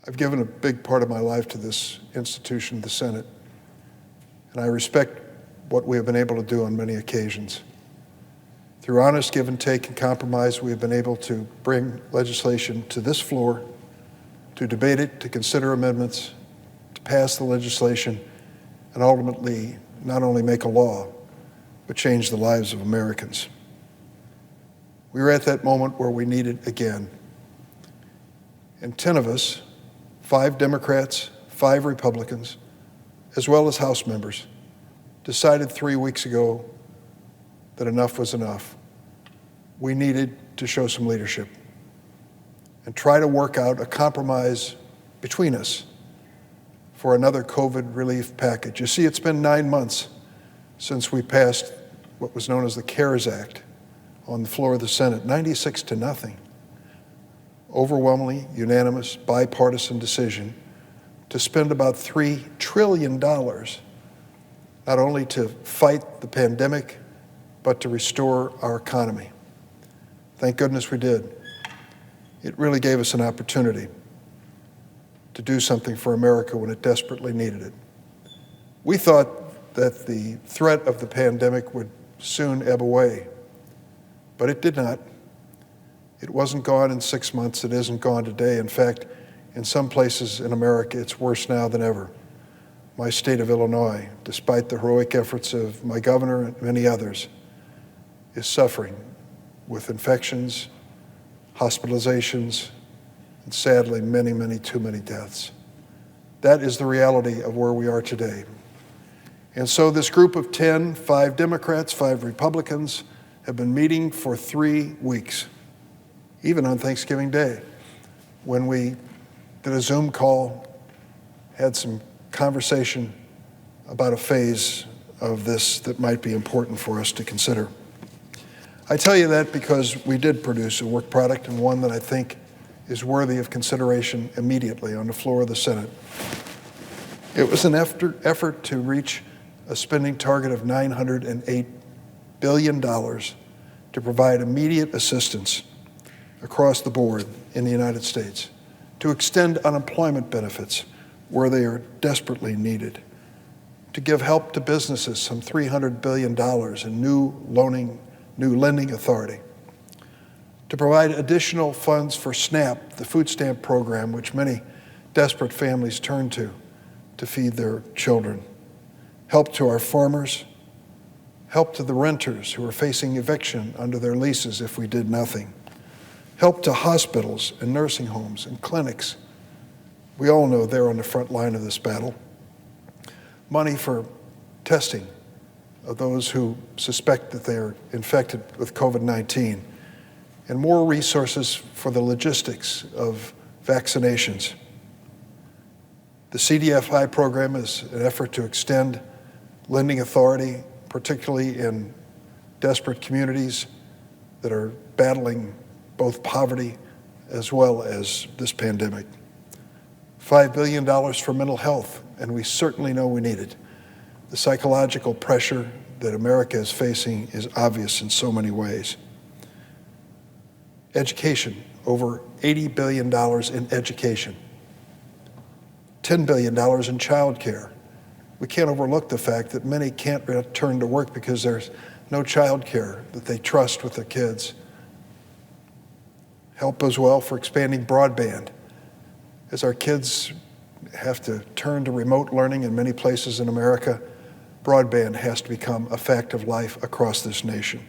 I've given a big part of my life to this institution, the Senate, and I respect what we have been able to do on many occasions. Through honest give and take and compromise, we have been able to bring legislation to this floor, to debate it, to consider amendments, to pass the legislation, and ultimately not only make a law, but change the lives of Americans. We were at that moment where we need it again. And 10 of us, 5 Democrats, 5 Republicans, as well as House members, decided 3 weeks ago that enough was enough. We needed to show some leadership and try to work out a compromise between us for another COVID relief package. You see, it's been 9 months since we passed what was known as the CARES Act on the floor of the Senate, 96-0. Overwhelmingly unanimous, bipartisan decision to spend about $3 trillion, not only to fight the pandemic, but to restore our economy. Thank goodness we did. It really gave us an opportunity to do something for America when it desperately needed it. We thought that the threat of the pandemic would soon ebb away, but it did not. It wasn't gone in 6 months. It isn't gone today. In fact, in some places in America, it's worse now than ever. My state of Illinois, despite the heroic efforts of my governor and many others, is suffering with infections, hospitalizations, and sadly, many, many, too many deaths. That is the reality of where we are today. And so this group of 10, 5 Democrats, 5 Republicans, have been meeting for 3 weeks, even on Thanksgiving Day, when we did a Zoom call, had some conversation about a phase of this that might be important for us to consider. I tell you that because we did produce a work product, and one that I think is worthy of consideration immediately on the floor of the Senate. It was an effort to reach a spending target of $908 billion to provide immediate assistance across the board in the United States, to extend unemployment benefits where they are desperately needed, to give help to businesses, some $300 billion in new lending authority, to provide additional funds for SNAP, the food stamp program, which many desperate families turn to feed their children, help to our farmers, help to the renters who are facing eviction under their leases if we did nothing, help to hospitals and nursing homes and clinics. We all know they're on the front line of this battle. Money for testing of those who suspect that they're infected with COVID-19, and more resources for the logistics of vaccinations. The CDFI program is an effort to extend lending authority, particularly in desperate communities that are battling both poverty as well as this pandemic. $5 billion for mental health, and we certainly know we need it. The psychological pressure that America is facing is obvious in so many ways. Education, over $80 billion in education. $10 billion in child care. We can't overlook the fact that many can't return to work because there's no child care that they trust with their kids. Help as well for expanding broadband. As our kids have to turn to remote learning in many places in America, broadband has to become a fact of life across this nation.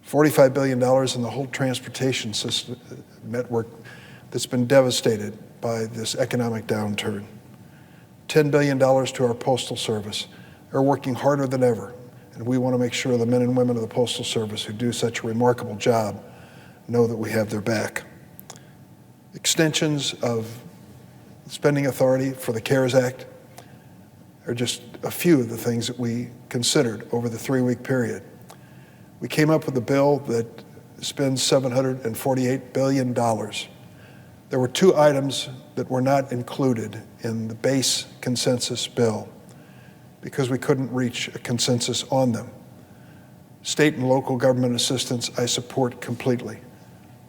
$45 billion in the whole transportation system network that's been devastated by this economic downturn. $10 billion to our Postal Service. They're working harder than ever, and we want to make sure the men and women of the Postal Service who do such a remarkable job know that we have their back. Extensions of spending authority for the CARES Act are just a few of the things that we considered over the 3-week period. We came up with a bill that spends $748 billion. There were 2 items that were not included in the base consensus bill because we couldn't reach a consensus on them. State and local government assistance I support completely.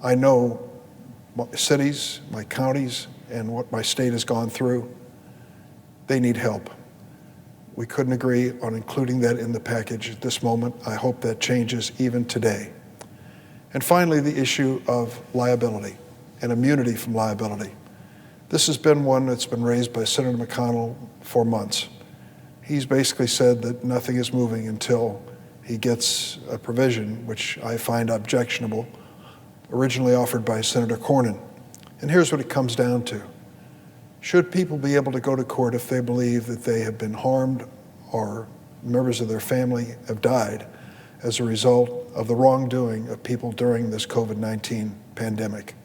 I know my cities, my counties, and what my state has gone through, they need help. We couldn't agree on including that in the package at this moment. I hope that changes even today. And finally, the issue of liability and immunity from liability. This has been one that's been raised by Senator McConnell for months. He's basically said that nothing is moving until he gets a provision, which I find objectionable, originally offered by Senator Cornyn. And here's what it comes down to. Should people be able to go to court if they believe that they have been harmed or members of their family have died as a result of the wrongdoing of people during this COVID-19 pandemic?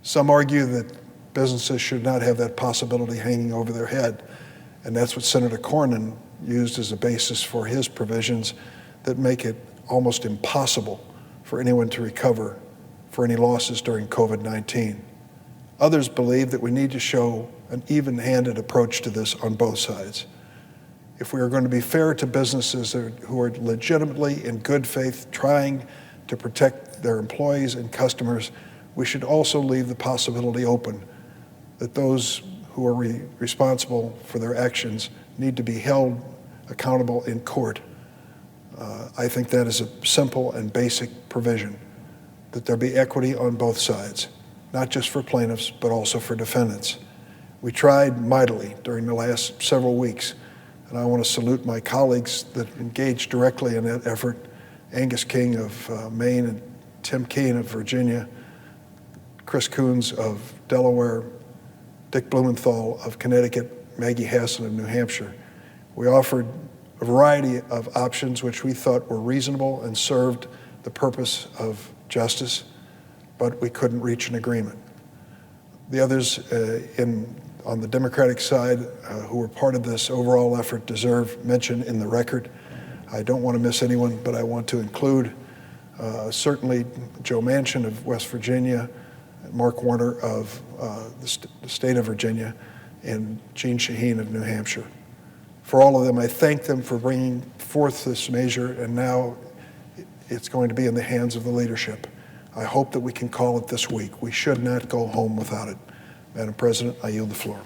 Some argue that businesses should not have that possibility hanging over their head, and that's what Senator Cornyn used as a basis for his provisions that make it almost impossible for anyone to recover for any losses during COVID-19. Others believe that we need to show an even-handed approach to this on both sides. If we are going to be fair to businesses who are legitimately in good faith trying to protect their employees and customers, we should also leave the possibility open that those who are responsible for their actions need to be held accountable in court. I think that is a simple and basic provision, that there be equity on both sides, not just for plaintiffs, but also for defendants. We tried mightily during the last several weeks, and I want to salute my colleagues that engaged directly in that effort, Angus King of Maine and Tim Keane of Virginia, Chris Coons of Delaware, Dick Blumenthal of Connecticut, Maggie Hassan of New Hampshire. We offered a variety of options which we thought were reasonable and served the purpose of justice, but we couldn't reach an agreement. The others on the Democratic side who were part of this overall effort deserve mention in the record. I don't want to miss anyone, but I want to include certainly Joe Manchin of West Virginia, Mark Warner of the state of Virginia, and Jeanne Shaheen of New Hampshire. For all of them, I thank them for bringing forth this measure, and now it's going to be in the hands of the leadership. I hope that we can call it this week. We should not go home without it. Madam President, I yield the floor.